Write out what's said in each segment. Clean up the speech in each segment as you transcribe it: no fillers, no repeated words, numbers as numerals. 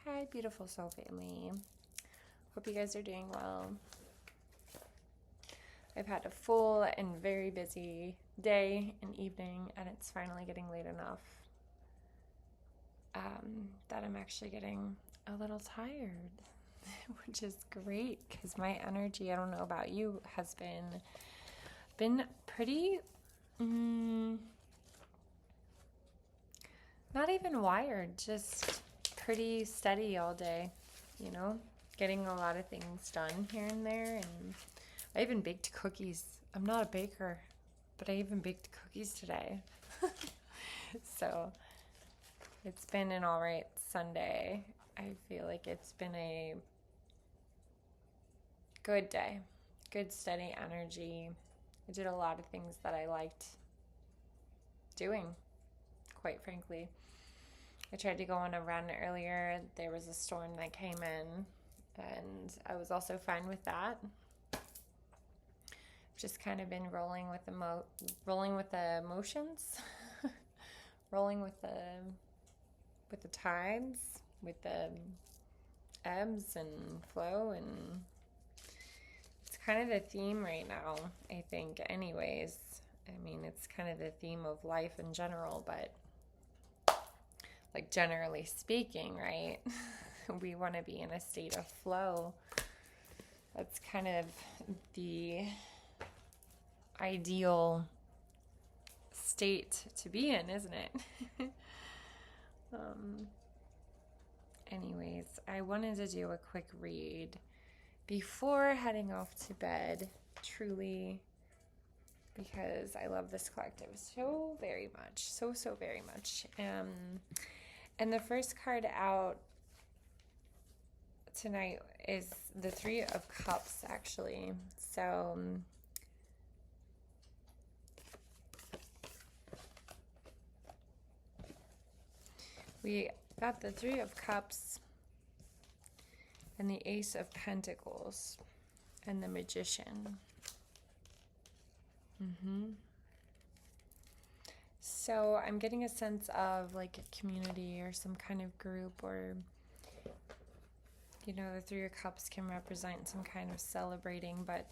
Hi, beautiful soul family. Hope you guys are doing well. I've had a full and very busy day and evening, and it's finally getting late enough that I'm actually getting a little tired, which is great because my energy, I don't know about you, has been pretty, not even wired, just pretty steady all day, getting a lot of things done here and there. And I even baked cookies. I'm not a baker, but I even baked cookies today. So it's been an all right Sunday. I feel like it's been a good day, good steady energy. I did a lot of things that I liked doing, quite frankly. I tried to go on a run earlier. There was a storm that came in, and I was also fine with that. Just kind of been rolling with the emotions, rolling with the tides, with the ebbs and flow, and it's kind of the theme right now, I think. Anyways, I mean, it's kind of the theme of life in general, but like generally speaking, right? We want to be in a state of flow. That's kind of the ideal state to be in, isn't it? Anyways, I wanted to do a quick read before heading off to bed, truly, because I love this collective so very much, so very much. And the first card out tonight is the Three of Cups, actually. So we got the Three of Cups and the Ace of Pentacles and the Magician. So I'm getting a sense of like a community or some kind of group, or the Three of Cups can represent some kind of celebrating, but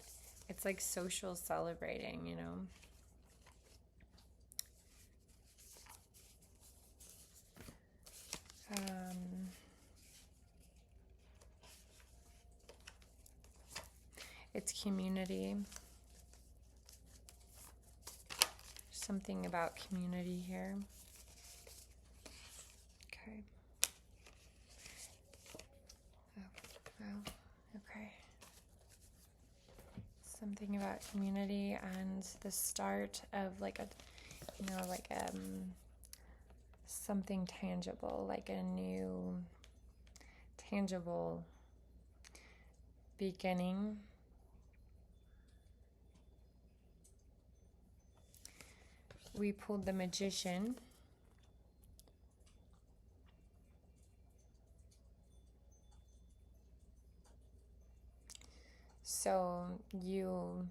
it's like social celebrating, It's community. Something about community here. Okay. Oh, wow. Okay. Something about community and the start of like something tangible, like a new tangible beginning. We pulled the Magician. So you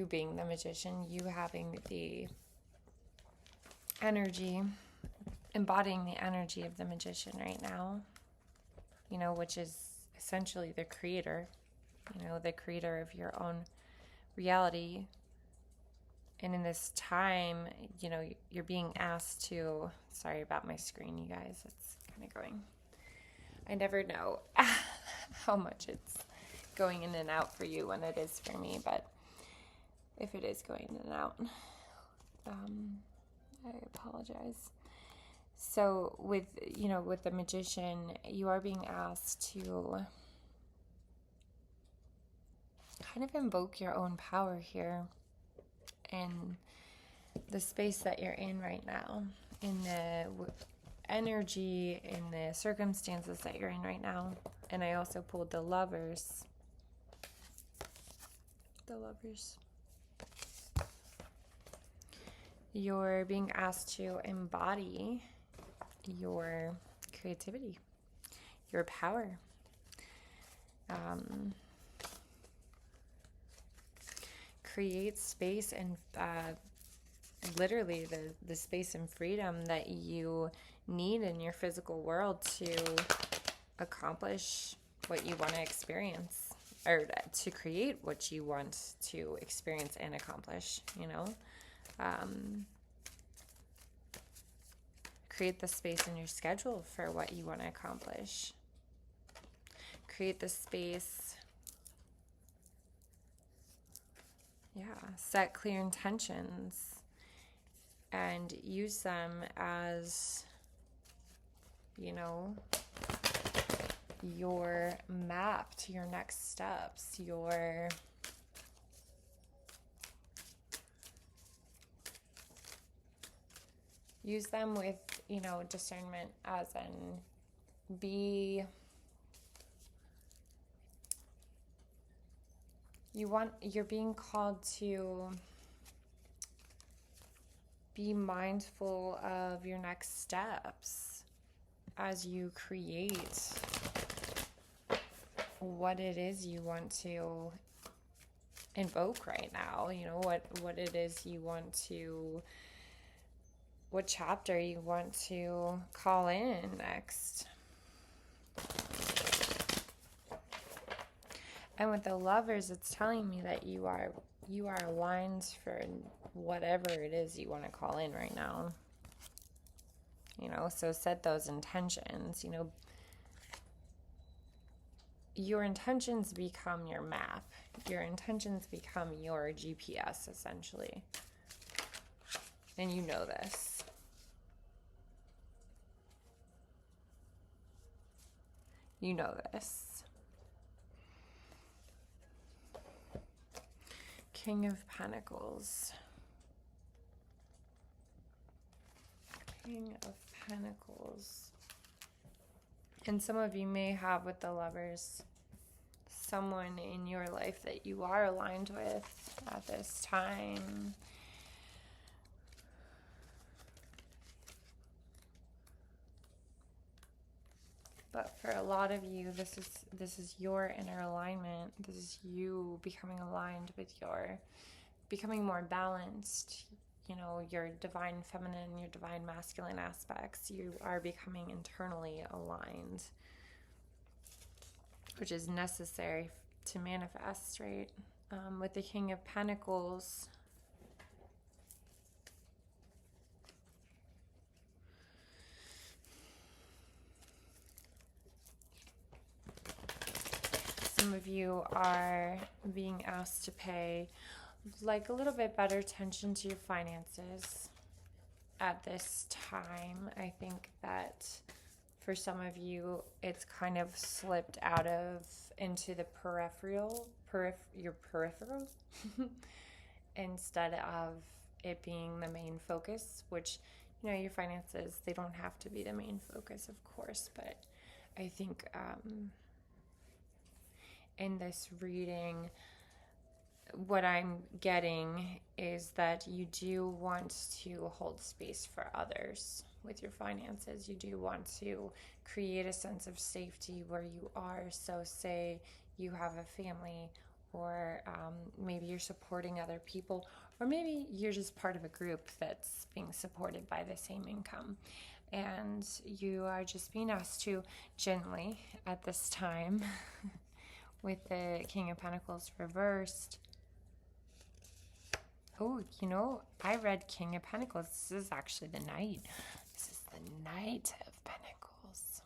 being the Magician, you having the energy, embodying the energy of the Magician right now, which is essentially the creator, the creator of your own reality. And in this time, you're being asked to, sorry about my screen, you guys, it's kind of going, I never know how much it's going in and out for you when it is for me, but if it is going in and out, I apologize. So with the Magician, you are being asked to kind of invoke your own power here in the space that you're in right now, in the energy, in the circumstances that you're in right now. And I also pulled the Lovers. You're being asked to embody your creativity, your power. Create space and literally the space and freedom that you need in your physical world to accomplish what you want to experience, or to create what you want to experience and accomplish, create the space in your schedule for what you want to accomplish. Create the space. Yeah, set clear intentions and use them as, your map to your next steps, use them with, discernment, as in you're being called to be mindful of your next steps as you create what it is you want to invoke right now, what it is you want to, what chapter you want to call in next. And with the Lovers, it's telling me that you are aligned for whatever it is you want to call in right now. So set those intentions. Your intentions become your map. Your intentions become your GPS, essentially. And you know this. You know this. King of Pentacles. King of Pentacles. And some of you may have, with the Lovers, someone in your life that you are aligned with at this time. But for a lot of you, this is your inner alignment. This is you becoming aligned with becoming more balanced. Your divine feminine, your divine masculine aspects. You are becoming internally aligned, which is necessary to manifest, right? With the King of Pentacles, some of you are being asked to pay a little bit better attention to your finances at this time. I think that for some of you, it's kind of slipped into the your peripheral instead of it being the main focus, which, your finances, they don't have to be the main focus, of course, but I think in this reading, what I'm getting is that you do want to hold space for others with your finances. You do want to create a sense of safety where you are. So say you have a family, or maybe you're supporting other people, or maybe you're just part of a group that's being supported by the same income. And you are just being asked to gently, at this time, with the King of Pentacles reversed. Oh, I read King of Pentacles. This is actually the Knight. This is the Knight of Pentacles.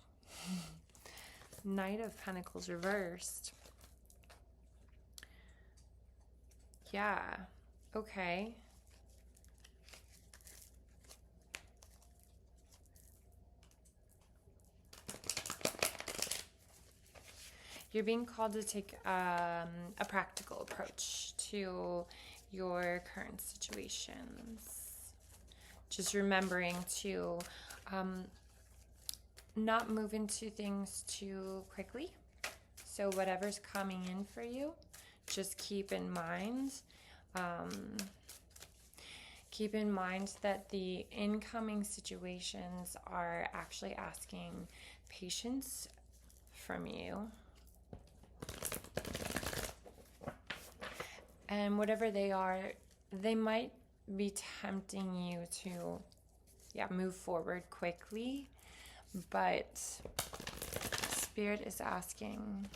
Knight of Pentacles reversed. Yeah. Okay. You're being called to take a practical approach to your current situations. Just remembering to not move into things too quickly. So whatever's coming in for you, just keep in mind. Keep in mind that the incoming situations are actually asking patience from you. And whatever they are, they might be tempting you to, move forward quickly. But Spirit is asking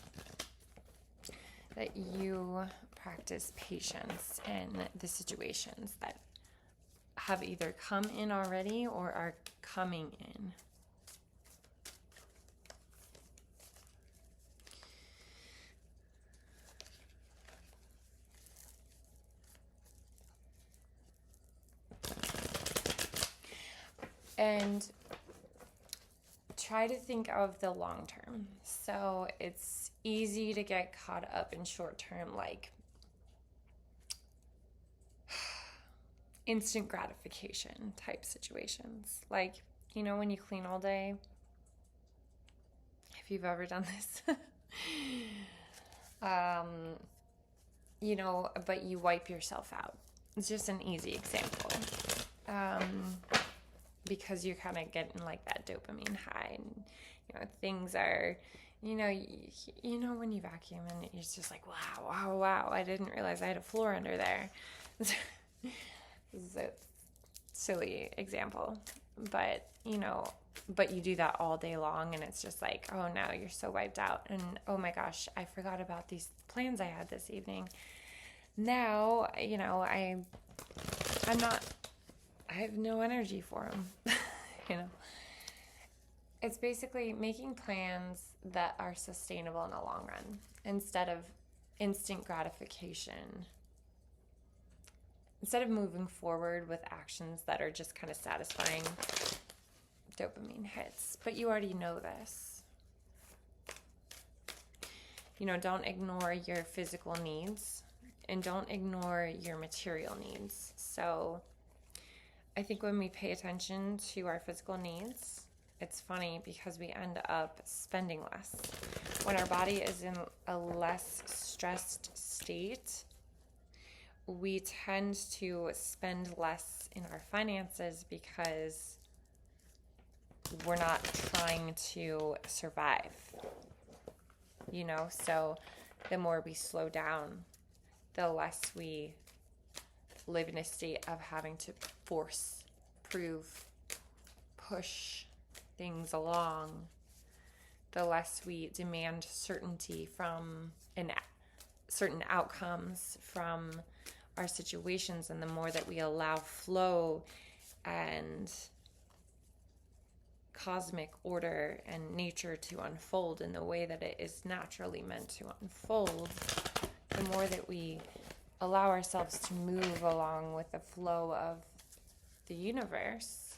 that you practice patience in the situations that have either come in already or are coming in. And try to think of the long term. So it's easy to get caught up in short term, like instant gratification type situations. Like, when you clean all day, if you've ever done this, but you wipe yourself out. It's just an easy example. Because you're kind of getting like that dopamine high, and things are, when you vacuum and it's just like, wow, I didn't realize I had a floor under there. This is a silly example, but you do that all day long, and it's just like, oh, now you're so wiped out, and oh my gosh, I forgot about these plans I had this evening. Now, I have no energy for them. It's basically making plans that are sustainable in the long run instead of instant gratification. Instead of moving forward with actions that are just kind of satisfying dopamine hits. But you already know this. Don't ignore your physical needs and don't ignore your material needs. So I think when we pay attention to our physical needs, it's funny because we end up spending less. When our body is in a less stressed state, we tend to spend less in our finances because we're not trying to survive. So the more we slow down, the less we live in a state of having to force, prove, push things along, the less we demand certainty from certain outcomes from our situations, and the more that we allow flow and cosmic order and nature to unfold in the way that it is naturally meant to unfold, the more that we allow ourselves to move along with the flow of the universe,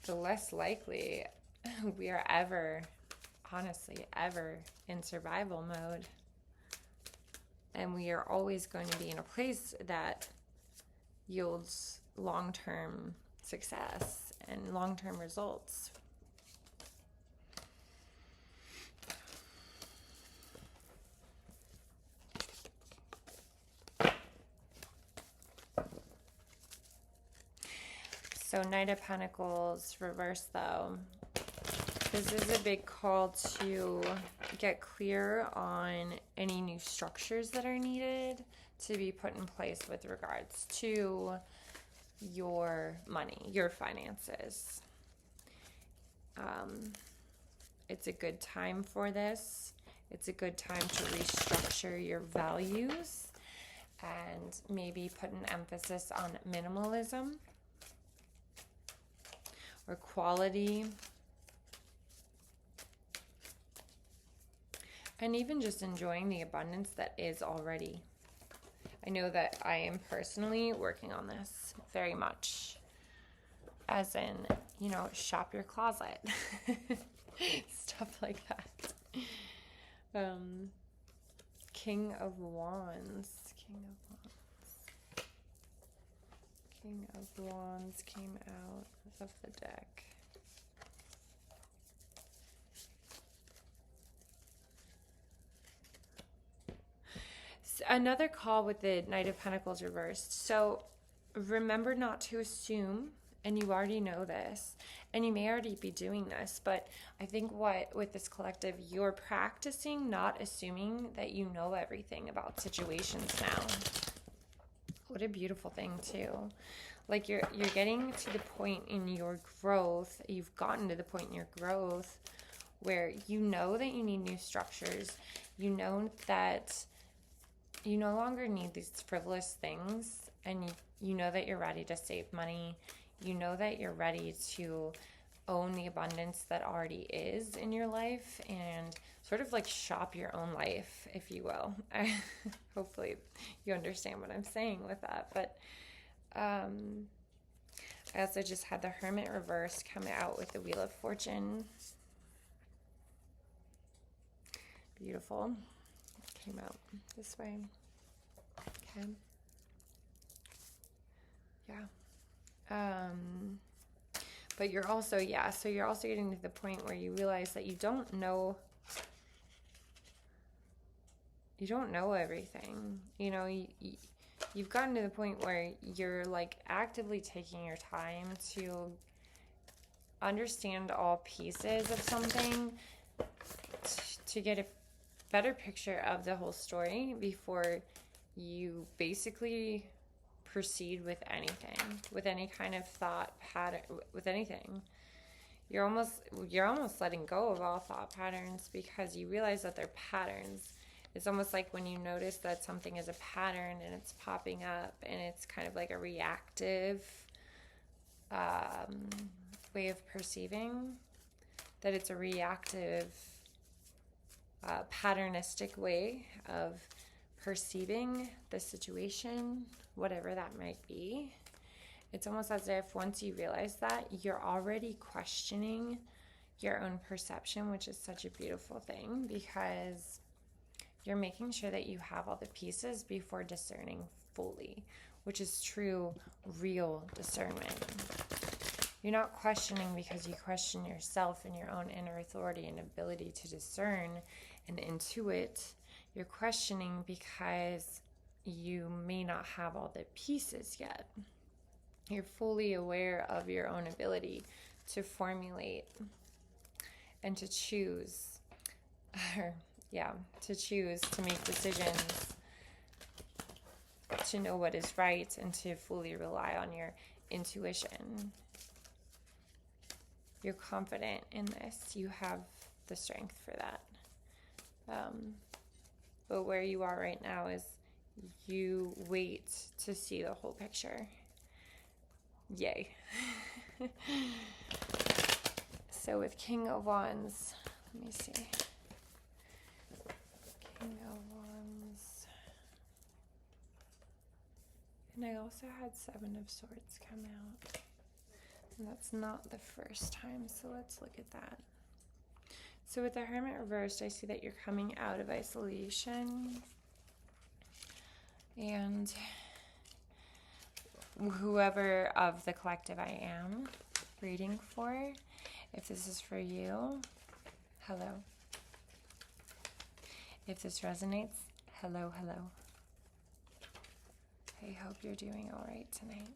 the less likely we are ever in survival mode. And we are always going to be in a place that yields long-term success and long-term results. So Knight of Pentacles reverse, though. This is a big call to get clear on any new structures that are needed to be put in place with regards to your money, your finances. It's a good time for this. It's a good time to restructure your values and maybe put an emphasis on minimalism or quality. And even just enjoying the abundance that is already. I know that I am personally working on this very much. As in, shop your closet. Stuff like that. King of Wands. King of Wands came out of the deck. Another call with the Knight of Pentacles reversed. So remember not to assume And you already know this. And you may already be doing this. But I think with this collective, you're practicing not assuming that you know everything about situations now. What a beautiful thing, too. Like you're getting to the point in your growth, you've gotten to the point in your growth where you know that you need new structures. You know that you no longer need these frivolous things, and you know that you're ready to save money. You know that you're ready to own the abundance that already is in your life and sort of like shop your own life, if you will. Hopefully you understand what I'm saying with that. But I also just had the Hermit reverse come out with the Wheel of Fortune. Beautiful. Came out this way. Okay. Yeah. But you're also, so you're also getting to the point where you realize that you don't know everything. You know, you've gotten to the point where you're like actively taking your time to understand all pieces of something to get a better picture of the whole story before you basically proceed with anything, with any kind of thought pattern, with anything. You're almost letting go of all thought patterns because you realize that they're patterns. It's almost like when you notice that something is a pattern and it's popping up and it's kind of like a reactive way of perceiving, that it's a reactive patternistic way of perceiving the situation, whatever that might be. It's almost as if once you realize that, you're already questioning your own perception, which is such a beautiful thing because you're making sure that you have all the pieces before discerning fully, which is true, real discernment. You're not questioning because you question yourself and your own inner authority and ability to discern and intuit. You're questioning because you may not have all the pieces yet. You're fully aware of your own ability to formulate and to choose, to make decisions, to know what is right, and to fully rely on your intuition. You're confident in this. You have the strength for that. But where you are right now is you wait to see the whole picture. Yay. So with King of Wands, let me see. King of Wands. And I also had Seven of Swords come out. And that's not the first time, so let's look at that. So with the Hermit reversed, I see that you're coming out of isolation. And whoever of the collective I am reading for, if this is for you, hello. If this resonates, hello, hello. I hope you're doing all right tonight.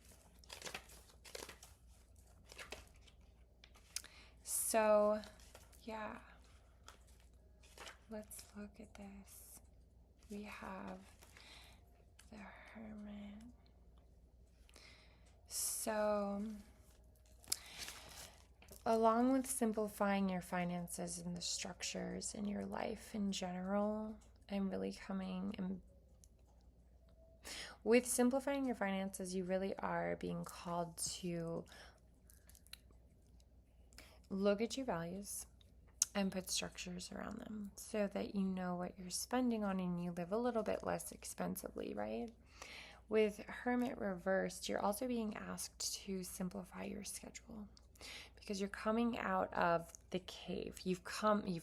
So, yeah, let's look at this. We have the Hermit. So, along with simplifying your finances and the structures in your life in general, I'm really with simplifying your finances, you really are being called to look at your values and put structures around them so that you know what you're spending on and you live a little bit less expensively, right? With Hermit reversed, you're also being asked to simplify your schedule because you're coming out of the cave. You've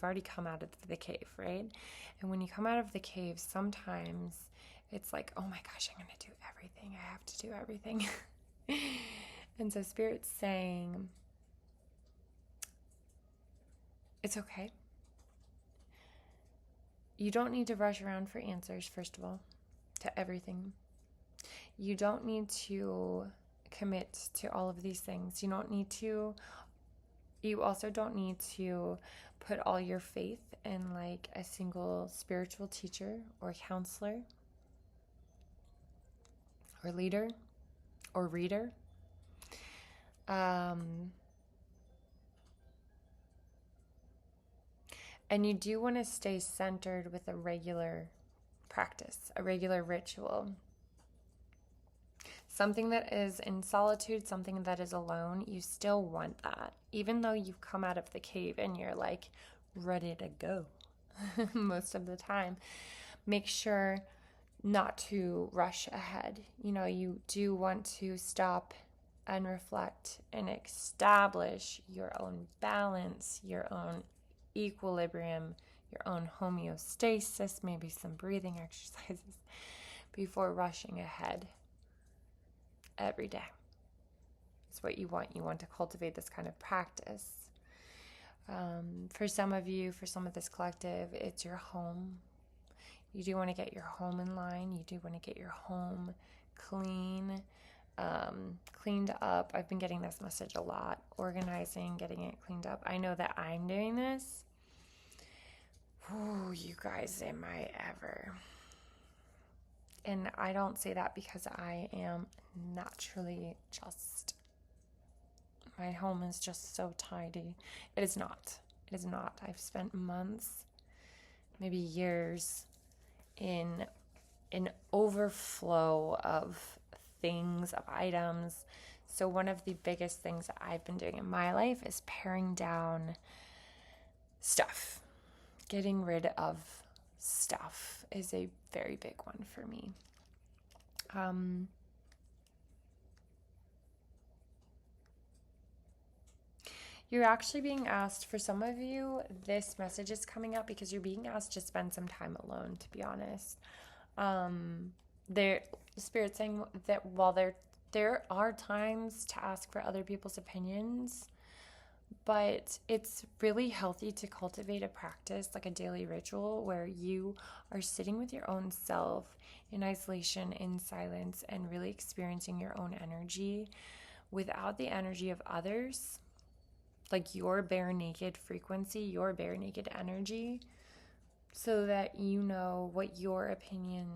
already come out of the cave, right? And when you come out of the cave, sometimes it's like, oh my gosh, I'm going to do everything. I have to do everything. And so Spirit's saying, it's okay. You don't need to rush around for answers, first of all, to everything. You don't need to commit to all of these things. You also don't need to put all your faith in like a single spiritual teacher or counselor or leader or reader. And you do want to stay centered with a regular practice, a regular ritual. Something that is in solitude, something that is alone, you still want that. Even though you've come out of the cave and you're like ready to go most of the time, make sure not to rush ahead. You do want to stop and reflect and establish your own balance, your own equilibrium, your own homeostasis, maybe some breathing exercises before rushing ahead every day. It's what you want. You want to cultivate this kind of practice. For some of you, for some of this collective, it's your home. You do want to get your home in line. You do want to get your home clean, cleaned up. I've been getting this message a lot. Organizing, getting it cleaned up. I know that I'm doing this. Oh, you guys, am I ever? And I don't say that because I am naturally just, my home is just so tidy. It is not. It is not. I've spent months, maybe years, in an overflow of things, of items. So one of the biggest things that I've been doing in my life is paring down stuff. Getting rid of stuff is a very big one for me. You're actually being asked, for some of you, this message is coming up because you're being asked to spend some time alone, to be honest. The Spirit's saying that while there are times to ask for other people's opinions, but it's really healthy to cultivate a practice, like a daily ritual, where you are sitting with your own self in isolation, in silence, and really experiencing your own energy without the energy of others, like your bare naked frequency, your bare naked energy, so that you know what your opinion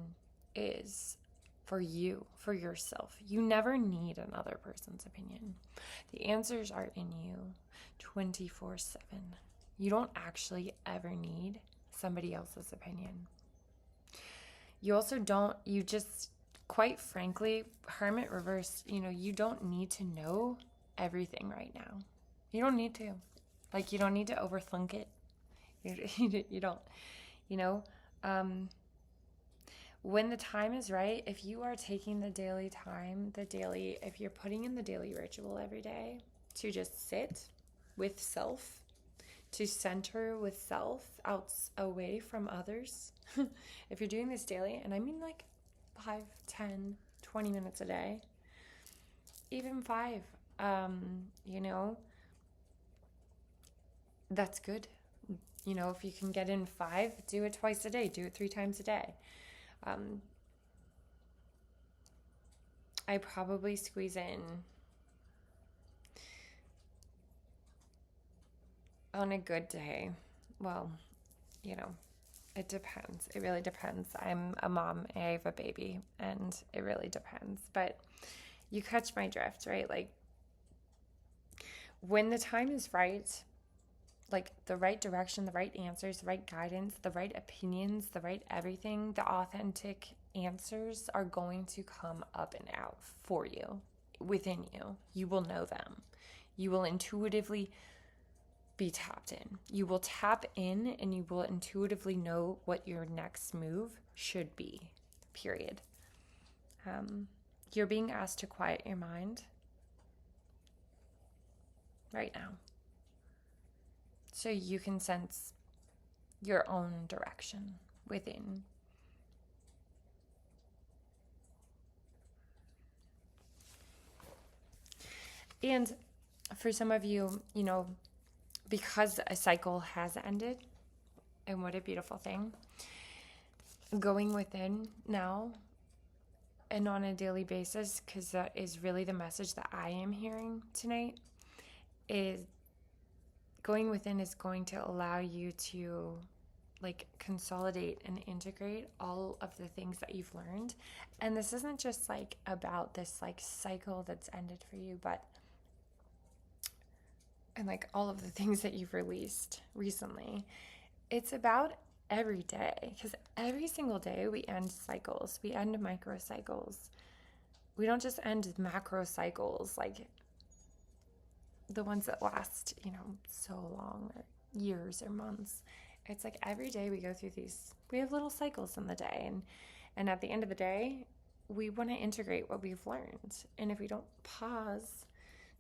is for you, for yourself. You never need another person's opinion. The answers are in you 24/7. You don't actually ever need somebody else's opinion. You also don't, you just, quite frankly, Hermit Reverse, you don't need to know everything right now. You don't need to. Like, you don't need to overthink it. You don't, when the time is right, if you are taking the daily time, if you're putting in the daily ritual every day to just sit with self, to center with self, away from others, if you're doing this daily, and I mean like 5, 10, 20 minutes a day, even 5, that's good. If you can get in 5, do it twice a day, do it 3 times a day. I probably squeeze in, on a good day, well, it depends. It really depends. I'm a mom, I have a baby, and it really depends. But you catch my drift, right? Like, when the time is right, like the right direction, the right answers, the right guidance, the right opinions, the right everything, the authentic answers are going to come up and out for you, within you. You will know them. You will intuitively be tapped in. You will tap in and you will intuitively know what your next move should be, period. You're being asked to quiet your mind right now, so you can sense your own direction within. And for some of you, because a cycle has ended, and what a beautiful thing, going within now and on a daily basis, because that is really the message that I am hearing tonight, is going within is going to allow you to like consolidate and integrate all of the things that you've learned. And this isn't just like about this like cycle that's ended for you, but and like all of the things that you've released recently. It's about every day, because every single day we end cycles, we end micro cycles. We don't just end macro cycles, like the ones that last, so long, or years or months. It's like every day we go through these, we have little cycles in the day. And at the end of the day, we want to integrate what we've learned. And if we don't pause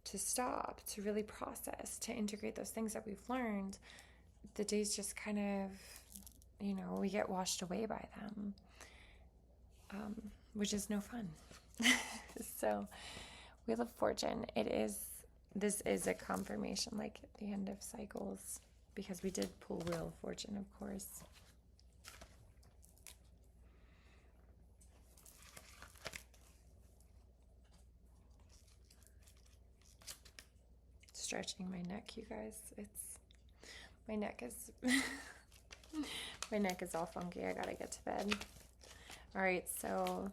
to stop, to really process, to integrate those things that we've learned, the days just kind of, we get washed away by them, which is no fun. So Wheel of Fortune, this is a confirmation, like at the end of cycles, because we did pull Wheel of Fortune, of course. Stretching my neck, you guys. My neck is all funky. I gotta get to bed. All right, so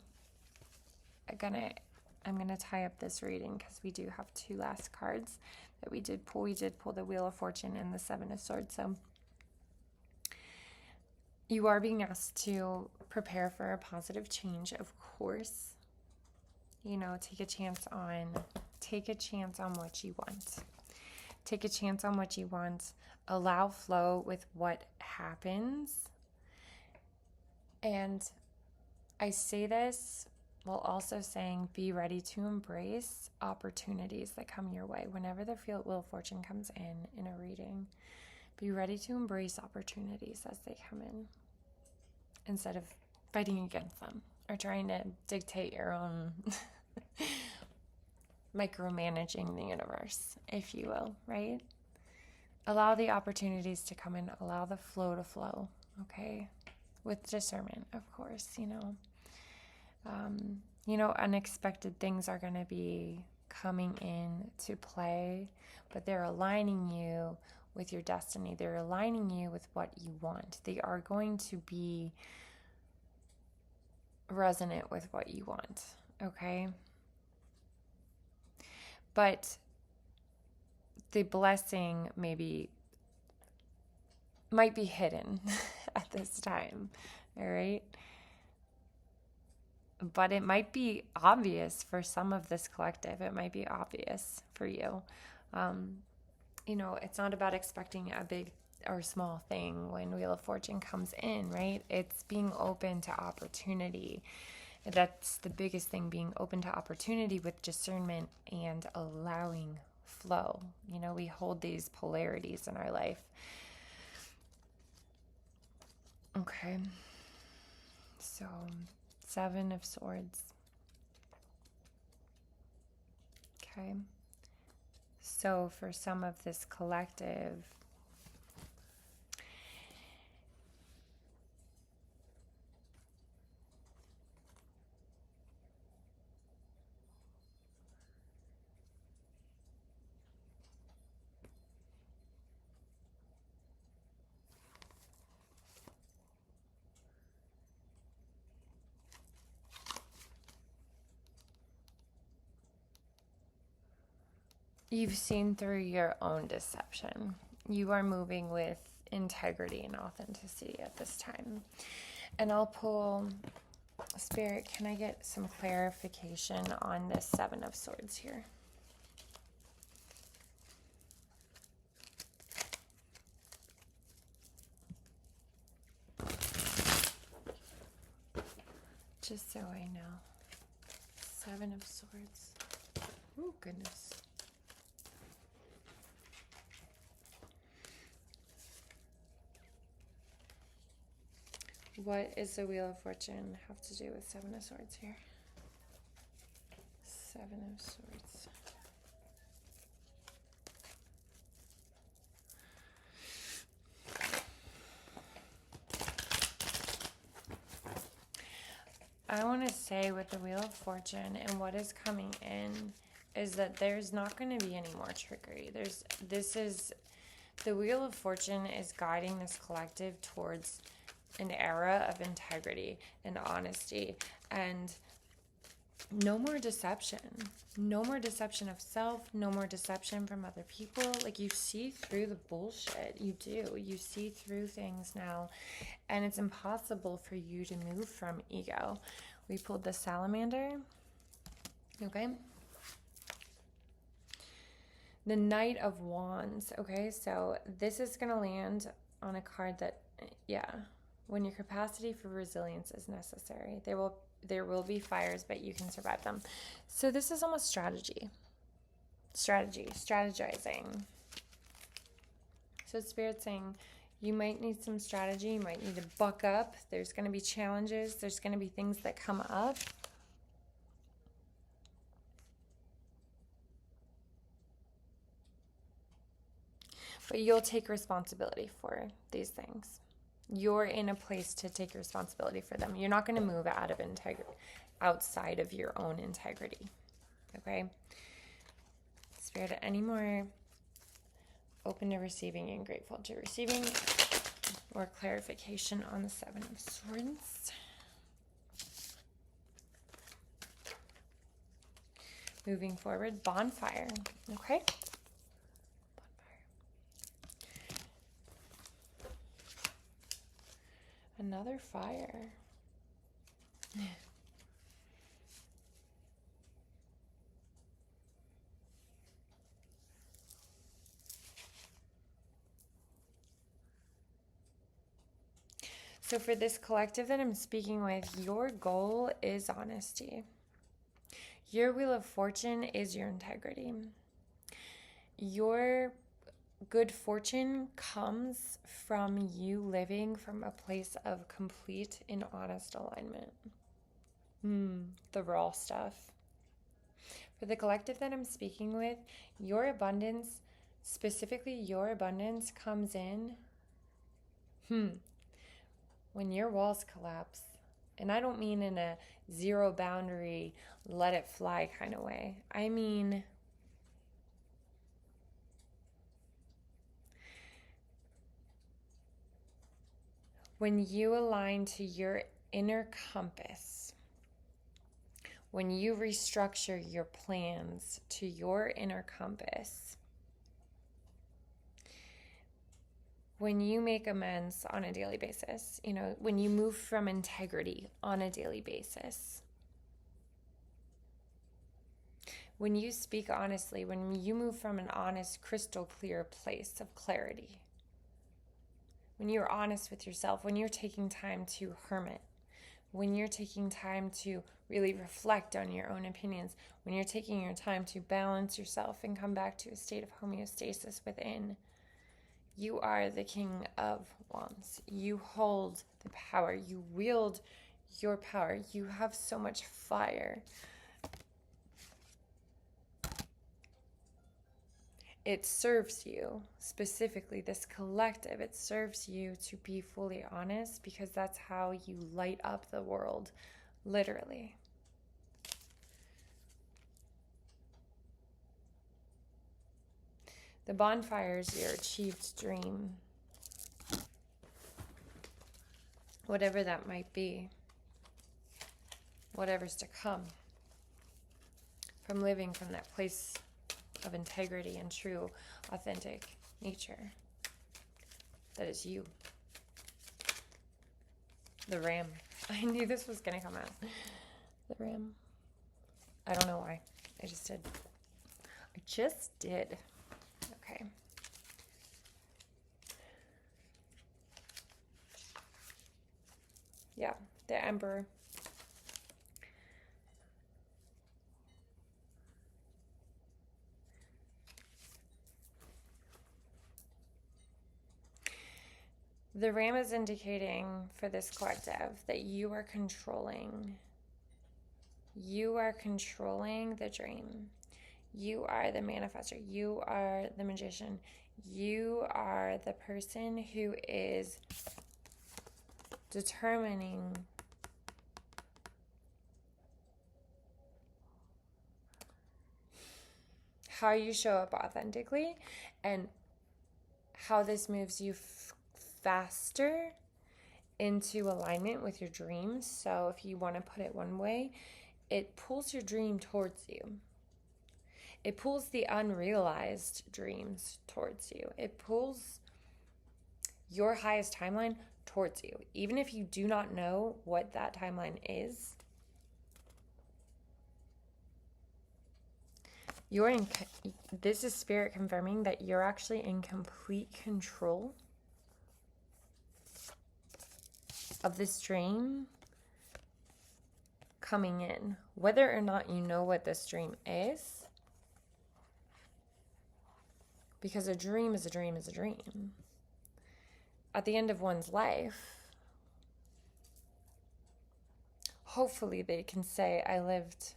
I'm gonna tie up this reading because we do have two last cards that we did pull. We did pull the Wheel of Fortune and the Seven of Swords. So you are being asked to prepare for a positive change, of course. Take a chance on what you want. Take a chance on what you want. Allow flow with what happens. And I say this while also saying be ready to embrace opportunities that come your way. Whenever the Wheel of Fortune comes in a reading, be ready to embrace opportunities as they come in, instead of fighting against them or trying to dictate your own micromanaging the universe, if you will, right? Allow the opportunities to come in, allow the flow to flow, okay? With discernment, of course, unexpected things are going to be coming in to play, but they're aligning you with your destiny. They're aligning you with what you want. They are going to be resonant with what you want, okay? But the blessing might be hidden at this time, all right? But it might be obvious for some of this collective. It might be obvious for you. It's not about expecting a big or small thing when Wheel of Fortune comes in, right? It's being open to opportunity. That's the biggest thing, being open to opportunity with discernment and allowing flow. We hold these polarities in our life. Okay. So, Seven of Swords. Okay. So for some of this collective, you've seen through your own deception. You are moving with integrity and authenticity at this time. And I'll pull, Spirit, can I get some clarification on this Seven of Swords here? Just so I know. Seven of Swords. Oh, goodness. What is the Wheel of Fortune have to do with Seven of Swords here? Seven of Swords. I want to say with the Wheel of Fortune and what is coming in is that there's not going to be any more trickery. The Wheel of Fortune is guiding this collective towards an era of integrity and honesty, and no more deception. No more deception of self, no more deception from other people. Like, you see through the bullshit. You do. You see through things now, and it's impossible for you to move from ego. We pulled the Salamander. Okay. The Knight of Wands. Okay, so this is going to land on a card that, when your capacity for resilience is necessary, there will be fires, but you can survive them. So this is almost strategizing. So Spirit's saying you might need some strategy. You might need to buck up. There's going to be challenges. There's going to be things that come up. But you'll take responsibility for these things. You're in a place to take responsibility for them. You're not going to move outside of your own integrity. Okay? Spirit, any more open to receiving and grateful to receiving, or clarification on the Seven of Swords? Moving forward, bonfire. Okay? Another fire. So for this collective that I'm speaking with, your goal is honesty. Your Wheel of Fortune is your integrity. Your good fortune comes from you living from a place of complete and honest alignment. The raw stuff. For the collective that I'm speaking with, your abundance, specifically your abundance, comes in when your walls collapse. And I don't mean in a zero boundary, let it fly kind of way. I mean, when you align to your inner compass, when you restructure your plans to your inner compass, when you make amends on a daily basis, when you move from integrity on a daily basis, when you speak honestly, when you move from an honest, crystal clear place of clarity, when you're honest with yourself, when you're taking time to hermit, when you're taking time to really reflect on your own opinions, when you're taking your time to balance yourself and come back to a state of homeostasis within, you are the King of Wands. You hold the power. You wield your power. You have so much fire. It serves you, specifically this collective, it serves you to be fully honest, because that's how you light up the world, literally. The bonfire is your achieved dream. Whatever that might be. Whatever's to come. From living from that place of integrity and true, authentic nature. That is you. The Ram. I knew this was going to come out. The Ram. I don't know why. I just did. Okay. Yeah, the Emperor. The Ram is indicating for this collective that you are controlling. You are controlling the dream. You are the manifestor. You are the magician. You are the person who is determining how you show up authentically and how this moves you faster into alignment with your dreams. So if you want to put it one way, it pulls your dream towards you. It pulls the unrealized dreams towards you. It pulls your highest timeline towards you. Even if you do not know what that timeline is, this is Spirit confirming that you're actually in complete control of this dream coming in. Whether or not you know what this dream is, because a dream is a dream is a dream. At the end of one's life, hopefully they can say, I lived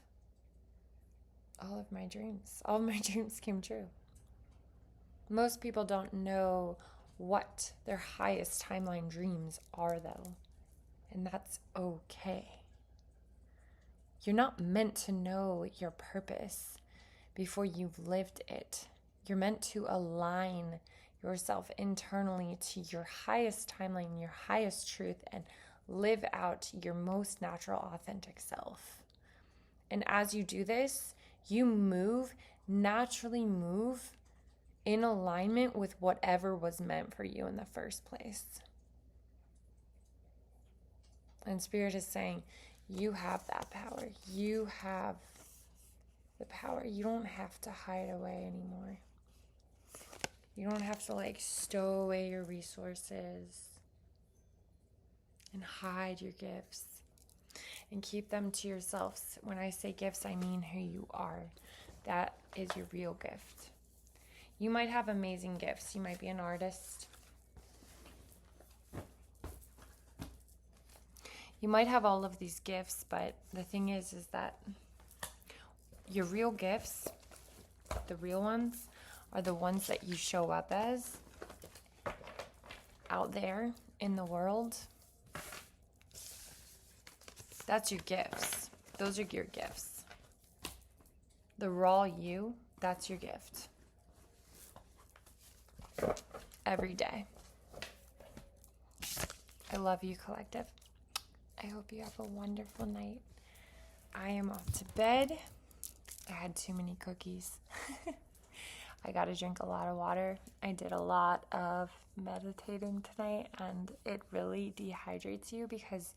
all of my dreams. All of my dreams came true. Most people don't know what their highest timeline dreams are, though. And that's okay. You're not meant to know your purpose before you've lived it. You're meant to align yourself internally to your highest timeline, your highest truth, and live out your most natural, authentic self. And as you do this, you naturally move in alignment with whatever was meant for you in the first place. And Spirit is saying, you have that power. You have the power. You don't have to hide away anymore. You don't have to stow away your resources and hide your gifts and keep them to yourselves. When I say gifts, I mean who you are. That is your real gift. You might have amazing gifts. You might be an artist. You might have all of these gifts, but the thing is that your real gifts, the real ones, are the ones that you show up as out there in the world. That's your gifts. Those are your gifts. The raw you, that's your gift. Every day. I love you, collective. I hope you have a wonderful night. I am off to bed. I had too many cookies. I got to drink a lot of water. I did a lot of meditating tonight, and it really dehydrates you because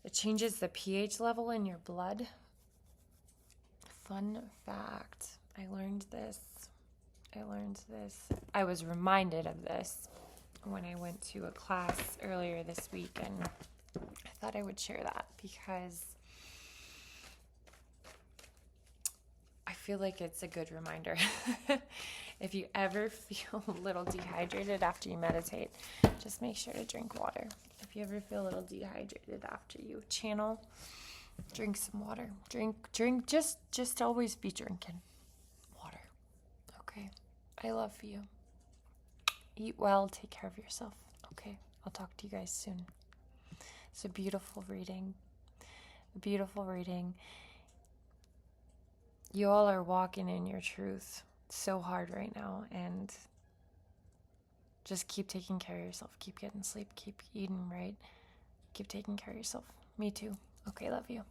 it changes the pH level in your blood. Fun fact, I learned this. I was reminded of this when I went to a class earlier this week, and I thought I would share that because I feel like it's a good reminder. If you ever feel a little dehydrated after you meditate, just make sure to drink water. If you ever feel a little dehydrated after you channel, drink some water. Drink, just always be drinking water. Okay? I love you. Eat well, take care of yourself. Okay? I'll talk to you guys soon. It's a beautiful reading. You all are walking in your truth so hard right now, and just keep taking care of yourself. Keep getting sleep. Keep eating right. Keep taking care of yourself. Me too. Okay, love you.